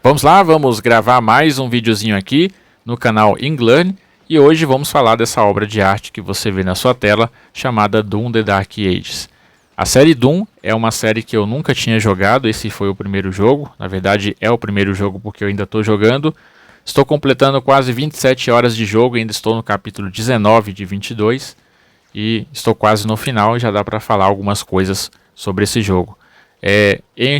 Vamos lá, vamos gravar mais um videozinho aqui no canal Inglearn e hoje vamos falar dessa obra de arte que você vê na sua tela, chamada Doom: The Dark Ages. A série Doom é uma série que eu nunca tinha jogado, esse foi o primeiro jogo, na verdade é o primeiro jogo porque eu ainda estou jogando. Estou completando quase 27 horas de jogo, ainda estou no capítulo 19 de 22 e estou quase no final e já dá para falar algumas coisas sobre esse jogo.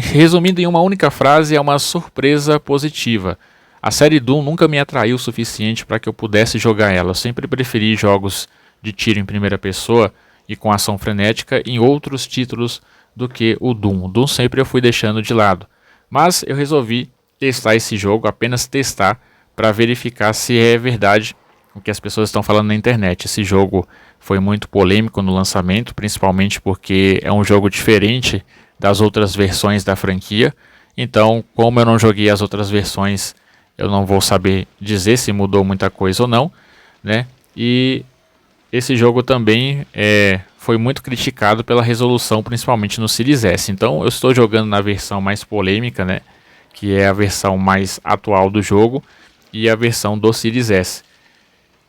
Resumindo em uma única frase, é uma surpresa positiva. A série Doom nunca me atraiu o suficiente para que eu pudesse jogar ela. Eu sempre preferi jogos de tiro em primeira pessoa e com ação frenética em outros títulos do que o Doom. O Doom sempre eu fui deixando de lado. Mas eu resolvi testar esse jogo, apenas testar, para verificar se é verdade o que as pessoas estão falando na internet. Esse jogo foi muito polêmico no lançamento, principalmente porque é um jogo diferente das outras versões da franquia. Então, como eu não joguei as outras versões, eu não vou saber dizer se mudou muita coisa ou não, né? E esse jogo também foi muito criticado pela resolução, principalmente no Series S. Então, eu estou jogando na versão mais polêmica, né? Que é a versão mais atual do jogo e a versão do Series S.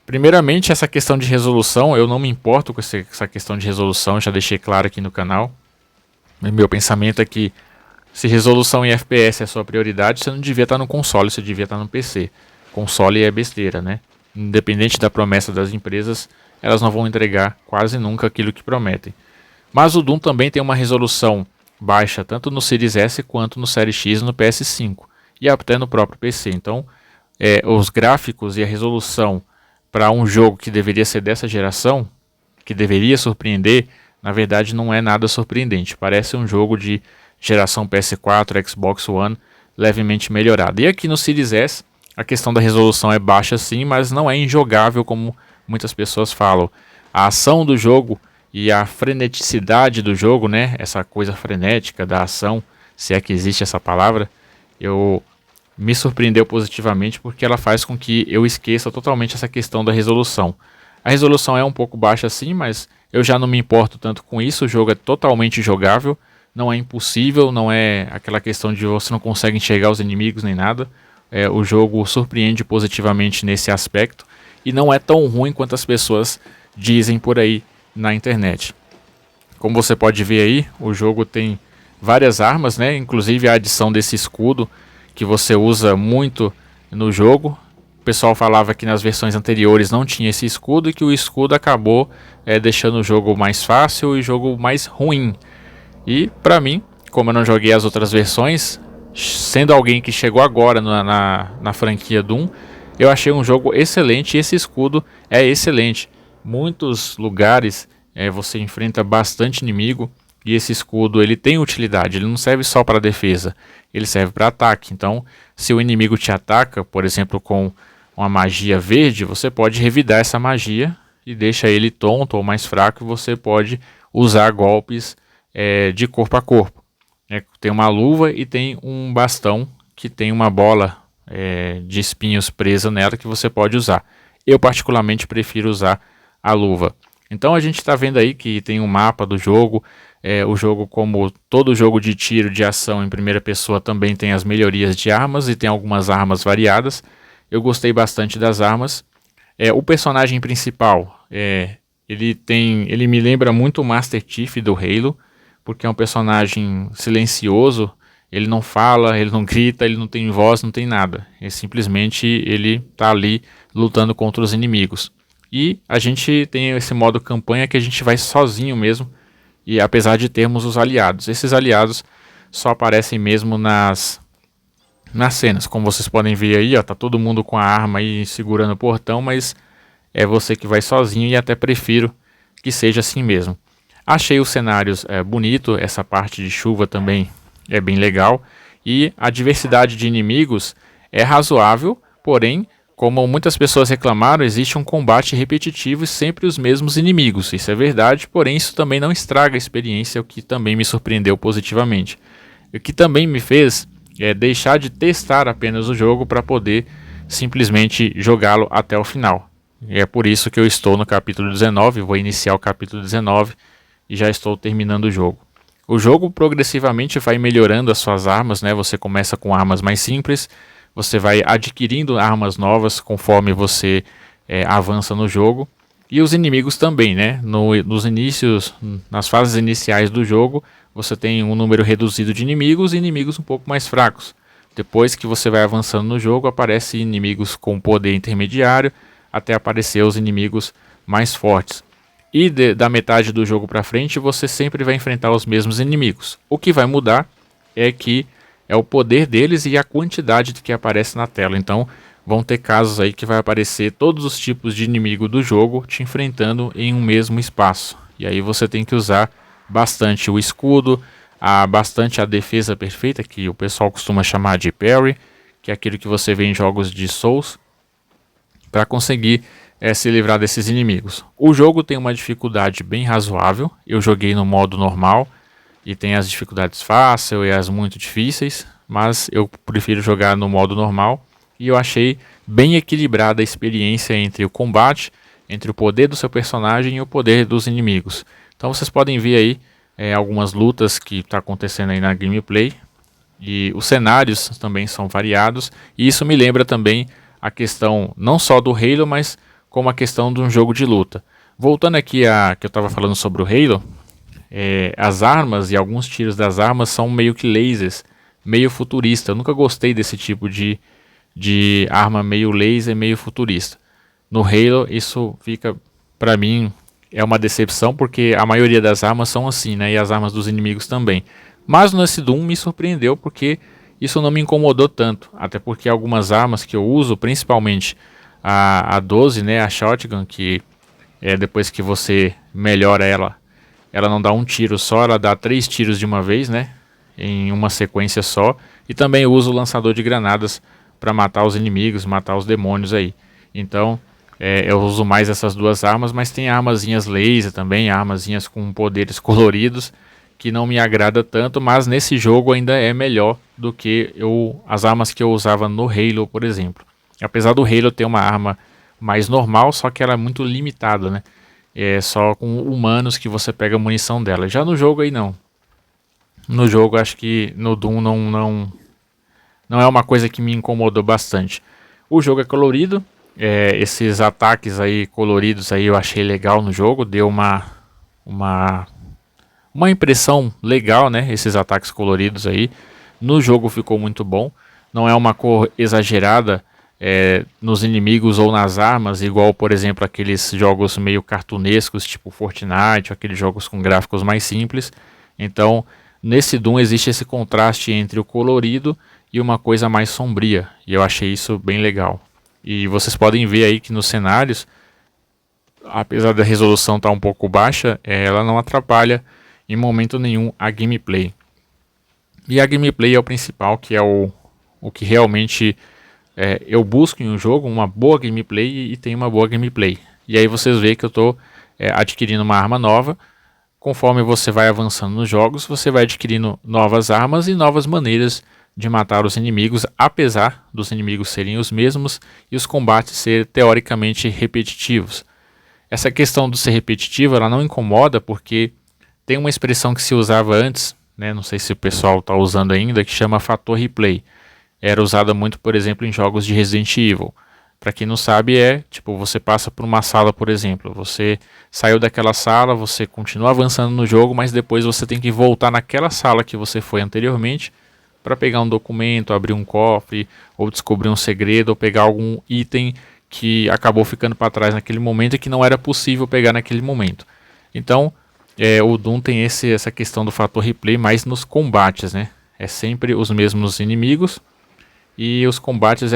Primeiramente, essa questão de resolução, eu não me importo com essa questão de resolução, já deixei claro aqui no canal. Meu pensamento é que se resolução e FPS é a sua prioridade, você não devia estar no console, você devia estar no PC. Console é besteira, né? Independente da promessa das empresas, elas não vão entregar quase nunca aquilo que prometem. Mas o Doom também tem uma resolução baixa, tanto no Series S quanto no Series X e no PS5. E até no próprio PC. Então, os gráficos e a resolução para um jogo que deveria ser dessa geração, que deveria surpreender, na verdade não é nada surpreendente. Parece um jogo de geração PS4, Xbox One, levemente melhorado. E aqui no Series S, a questão da resolução é baixa sim, mas não é injogável como muitas pessoas falam. A ação do jogo e a freneticidade do jogo, né, essa coisa frenética da ação, se é que existe essa palavra, me surpreendeu positivamente porque ela faz com que eu esqueça totalmente essa questão da resolução. A resolução é um pouco baixa sim, mas eu já não me importo tanto com isso. O jogo é totalmente jogável, não é impossível, não é aquela questão de você não consegue enxergar os inimigos nem nada. O jogo surpreende positivamente nesse aspecto e não é tão ruim quanto as pessoas dizem por aí na internet. Como você pode ver aí, o jogo tem várias armas, né? Inclusive a adição desse escudo que você usa muito no jogo. O pessoal falava que nas versões anteriores não tinha esse escudo e que o escudo acabou deixando o jogo mais fácil e o jogo mais ruim. E para mim, como eu não joguei as outras versões, sendo alguém que chegou agora na franquia Doom, eu achei um jogo excelente e esse escudo é excelente. Muitos lugares você enfrenta bastante inimigo e esse escudo ele tem utilidade, ele não serve só para defesa, ele serve para ataque. Então, se o inimigo te ataca, por exemplo, com uma magia verde, você pode revidar essa magia e deixa ele tonto ou mais fraco e você pode usar golpes de corpo a corpo. Tem uma luva e tem um bastão que tem uma bola de espinhos presa nela que você pode usar. Eu particularmente prefiro usar a luva. Então a gente está vendo aí que tem um mapa do jogo. O jogo, como todo jogo de tiro de ação em primeira pessoa, também tem as melhorias de armas e tem algumas armas variadas. Eu gostei bastante das armas. O personagem principal, ele me lembra muito o Master Chief do Halo, porque é um personagem silencioso, ele não fala, ele não grita, ele não tem voz, não tem nada. Simplesmente ele está ali lutando contra os inimigos. E a gente tem esse modo campanha que a gente vai sozinho mesmo, e apesar de termos os aliados. Esses aliados só aparecem mesmo nas cenas, como vocês podem ver aí, ó, tá todo mundo com a arma aí segurando o portão, mas é você que vai sozinho e até prefiro que seja assim mesmo. Achei os cenários bonito, essa parte de chuva também é bem legal e a diversidade de inimigos é razoável, porém, como muitas pessoas reclamaram, existe um combate repetitivo e sempre os mesmos inimigos. Isso é verdade, porém isso também não estraga a experiência, o que também me surpreendeu positivamente. O que também me fez deixar de testar apenas o jogo para poder simplesmente jogá-lo até o final. E é por isso que eu estou no capítulo 19, vou iniciar o capítulo 19 e já estou terminando o jogo. O jogo progressivamente vai melhorando as suas armas, né? Você começa com armas mais simples, você vai adquirindo armas novas conforme você avança no jogo. E os inimigos também, né? Nos inícios, nas fases iniciais do jogo, você tem um número reduzido de inimigos e inimigos um pouco mais fracos. Depois que você vai avançando no jogo, aparecem inimigos com poder intermediário, até aparecer os inimigos mais fortes. E da metade do jogo para frente, você sempre vai enfrentar os mesmos inimigos. O que vai mudar é que é o poder deles e a quantidade que aparece na tela. Então, vão ter casos aí que vai aparecer todos os tipos de inimigo do jogo te enfrentando em um mesmo espaço. E aí você tem que usar bastante o escudo, bastante a defesa perfeita, que o pessoal costuma chamar de parry, que é aquilo que você vê em jogos de Souls, para conseguir se livrar desses inimigos. O jogo tem uma dificuldade bem razoável. Eu joguei no modo normal e tem as dificuldades fáceis e as muito difíceis, mas eu prefiro jogar no modo normal e eu achei bem equilibrada a experiência entre o combate, entre o poder do seu personagem e o poder dos inimigos. Então vocês podem ver aí algumas lutas que está acontecendo aí na gameplay, e os cenários também são variados, e isso me lembra também a questão não só do Halo, mas como a questão de um jogo de luta. Voltando aqui a que eu estava falando sobre o Halo, as armas e alguns tiros das armas são meio que lasers, meio futurista. Eu nunca gostei desse tipo de arma meio laser, meio futurista. No Halo isso fica, para mim, é uma decepção, porque a maioria das armas são assim, né? E as armas dos inimigos também. Mas nesse Doom me surpreendeu, porque isso não me incomodou tanto. Até porque algumas armas que eu uso, principalmente a 12, né? A Shotgun, que depois que você melhora ela não dá um tiro só, ela dá 3 tiros de uma vez, né? Em uma sequência só. E também eu uso o lançador de granadas para matar os inimigos, matar os demônios aí. Então, eu uso mais essas duas armas, mas tem armazinhas laser também, armazinhas com poderes coloridos, que não me agrada tanto, mas nesse jogo ainda é melhor do que as armas que eu usava no Halo, por exemplo. Apesar do Halo ter uma arma mais normal, só que ela é muito limitada, né? É só com humanos que você pega a munição dela. Já no jogo aí não. No jogo acho que no Doom não é uma coisa que me incomodou bastante. O jogo é colorido. Esses ataques aí coloridos aí eu achei legal no jogo, deu uma impressão legal, né? Esses ataques coloridos aí no jogo ficou muito bom. Não é uma cor exagerada nos inimigos ou nas armas, igual por exemplo aqueles jogos meio cartunescos tipo Fortnite, aqueles jogos com gráficos mais simples. Então nesse Doom existe esse contraste entre o colorido e uma coisa mais sombria, e eu achei isso bem legal. E vocês podem ver aí que nos cenários, apesar da resolução estar um pouco baixa, ela não atrapalha em momento nenhum a gameplay. E a gameplay é o principal, que é o que realmente eu busco em um jogo, uma boa gameplay, e tem uma boa gameplay. E aí vocês veem que eu estou adquirindo uma arma nova. Conforme você vai avançando nos jogos, você vai adquirindo novas armas e novas maneiras de matar os inimigos, apesar dos inimigos serem os mesmos e os combates serem teoricamente repetitivos. Essa questão do ser repetitivo, ela não incomoda, porque tem uma expressão que se usava antes, né, não sei se o pessoal está usando ainda, que chama fator replay. Era usada muito, por exemplo, em jogos de Resident Evil. Para quem não sabe, tipo, você passa por uma sala, por exemplo, você saiu daquela sala, você continua avançando no jogo, mas depois você tem que voltar naquela sala que você foi anteriormente para pegar um documento, abrir um cofre, ou descobrir um segredo, ou pegar algum item que acabou ficando para trás naquele momento e que não era possível pegar naquele momento. Então, o Doom tem essa questão do fator replay, mas nos combates, né? É sempre os mesmos inimigos, e os combates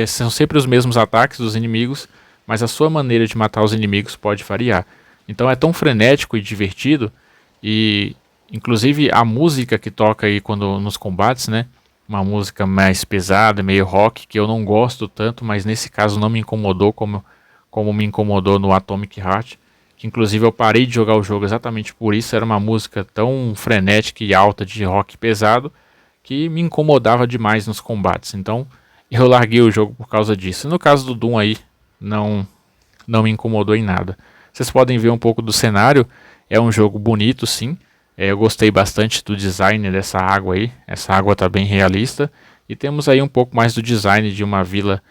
são sempre os mesmos ataques dos inimigos, mas a sua maneira de matar os inimigos pode variar. Então é tão frenético e divertido, e inclusive a música que toca aí nos combates, né? Uma música mais pesada, meio rock, que eu não gosto tanto, mas nesse caso não me incomodou como me incomodou no Atomic Heart, que inclusive eu parei de jogar o jogo exatamente por isso. Era uma música tão frenética e alta de rock pesado que me incomodava demais nos combates. Então eu larguei o jogo por causa disso. No caso do Doom aí, não me incomodou em nada. Vocês podem ver um pouco do cenário. É um jogo bonito, sim. Eu gostei bastante do design dessa água aí. Essa água está bem realista. E temos aí um pouco mais do design de uma vila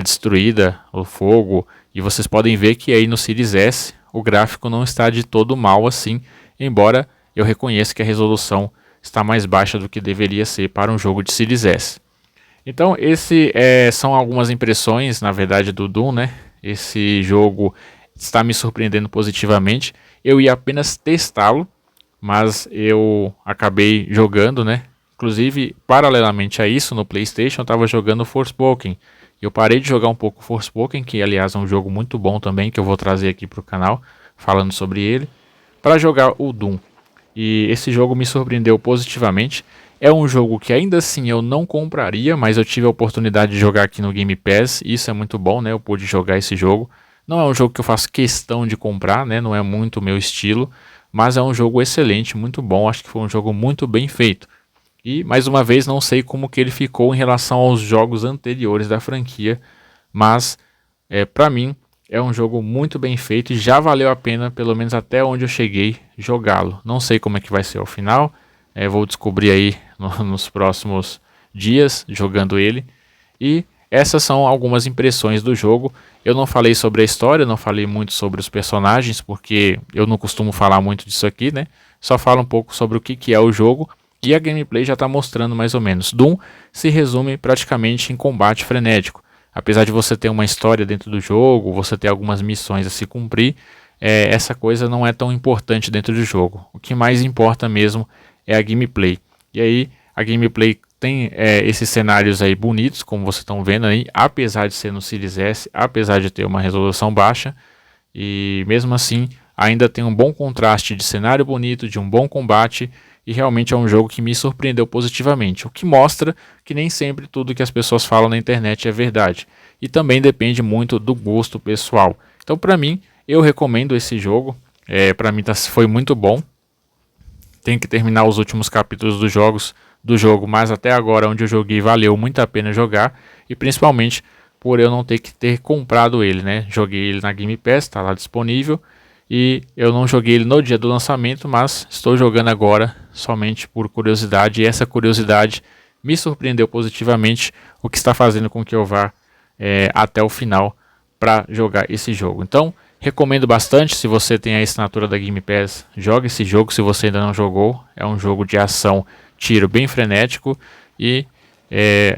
destruída, o fogo. E vocês podem ver que aí no Series S o gráfico não está de todo mal assim. Embora eu reconheça que a resolução está mais baixa do que deveria ser para um jogo de Series S. Então, são algumas impressões, na verdade, do Doom, né? Esse jogo está me surpreendendo positivamente. Eu ia apenas testá-lo, mas eu acabei jogando, né? Inclusive, paralelamente a isso, no PlayStation, eu estava jogando Forspoken. Eu parei de jogar um pouco Forspoken, que aliás é um jogo muito bom também, que eu vou trazer aqui para o canal, falando sobre ele, para jogar o Doom. E esse jogo me surpreendeu positivamente. É um jogo que ainda assim eu não compraria, mas eu tive a oportunidade de jogar aqui no Game Pass. Isso é muito bom, né? Eu pude jogar esse jogo. Não é um jogo que eu faço questão de comprar, né? Não é muito o meu estilo, mas é um jogo excelente, muito bom. Acho que foi um jogo muito bem feito. E, mais uma vez, não sei como que ele ficou em relação aos jogos anteriores da franquia, mas, para mim, é um jogo muito bem feito e já valeu a pena, pelo menos até onde eu cheguei, jogá-lo. Não sei como é que vai ser ao final, vou descobrir aí nos próximos dias jogando ele. E essas são algumas impressões do jogo. Eu não falei sobre a história, não falei muito sobre os personagens, porque eu não costumo falar muito disso aqui, né? Só falo um pouco sobre o que é o jogo. E a gameplay já está mostrando mais ou menos. Doom se resume praticamente em combate frenético. Apesar de você ter uma história dentro do jogo, você ter algumas missões a se cumprir, essa coisa não é tão importante dentro do jogo. O que mais importa mesmo é a gameplay. E aí a gameplay tem esses cenários aí bonitos, como vocês estão vendo aí, apesar de ser no Series S, apesar de ter uma resolução baixa, e mesmo assim ainda tem um bom contraste de cenário bonito, de um bom combate, e realmente é um jogo que me surpreendeu positivamente, o que mostra que nem sempre tudo que as pessoas falam na internet é verdade, e também depende muito do gosto pessoal. Então, para mim, eu recomendo esse jogo, para mim foi muito bom. Tenho que terminar os últimos capítulos do jogo, mas até agora onde eu joguei valeu muito a pena jogar, e principalmente por eu não ter que ter comprado ele, né? Joguei ele na Game Pass, está lá disponível, e eu não joguei ele no dia do lançamento, mas estou jogando agora somente por curiosidade, e essa curiosidade me surpreendeu positivamente, o que está fazendo com que eu vá até o final para jogar esse jogo. Então, recomendo bastante. Se você tem a assinatura da Game Pass, jogue esse jogo se você ainda não jogou. É um jogo de ação, tiro bem frenético, e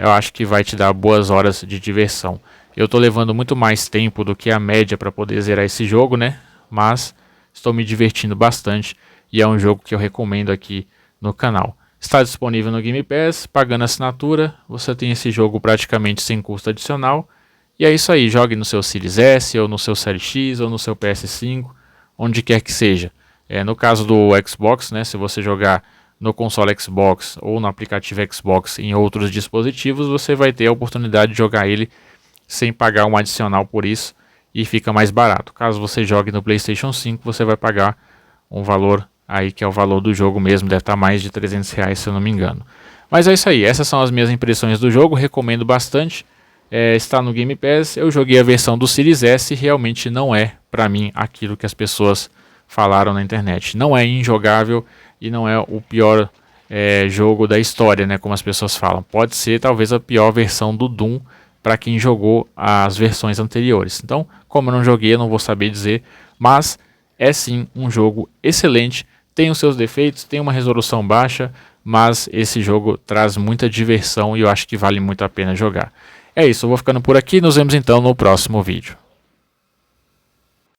eu acho que vai te dar boas horas de diversão. Eu estou levando muito mais tempo do que a média para poder zerar esse jogo, né? Mas estou me divertindo bastante e é um jogo que eu recomendo aqui no canal. Está disponível no Game Pass, pagando assinatura, você tem esse jogo praticamente sem custo adicional. E é isso aí, jogue no seu Series S, ou no seu Series X, ou no seu PS5, onde quer que seja. No caso do Xbox, né, se você jogar no console Xbox ou no aplicativo Xbox em outros dispositivos, você vai ter a oportunidade de jogar ele sem pagar um adicional por isso, e fica mais barato. Caso você jogue no PlayStation 5, você vai pagar um valor aí que é o valor do jogo mesmo, deve estar mais de R$300 se eu não me engano. Mas é isso aí, essas são as minhas impressões do jogo, recomendo bastante. Está no Game Pass, eu joguei a versão do Series S e realmente não é para mim aquilo que as pessoas falaram na internet. Não é injogável e não é o pior jogo da história, né, como as pessoas falam. Pode ser talvez a pior versão do Doom para quem jogou as versões anteriores. Então, como eu não joguei, eu não vou saber dizer, mas é sim um jogo excelente, tem os seus defeitos, tem uma resolução baixa, mas esse jogo traz muita diversão e eu acho que vale muito a pena jogar. É isso, eu vou ficando por aqui, nos vemos então no próximo vídeo.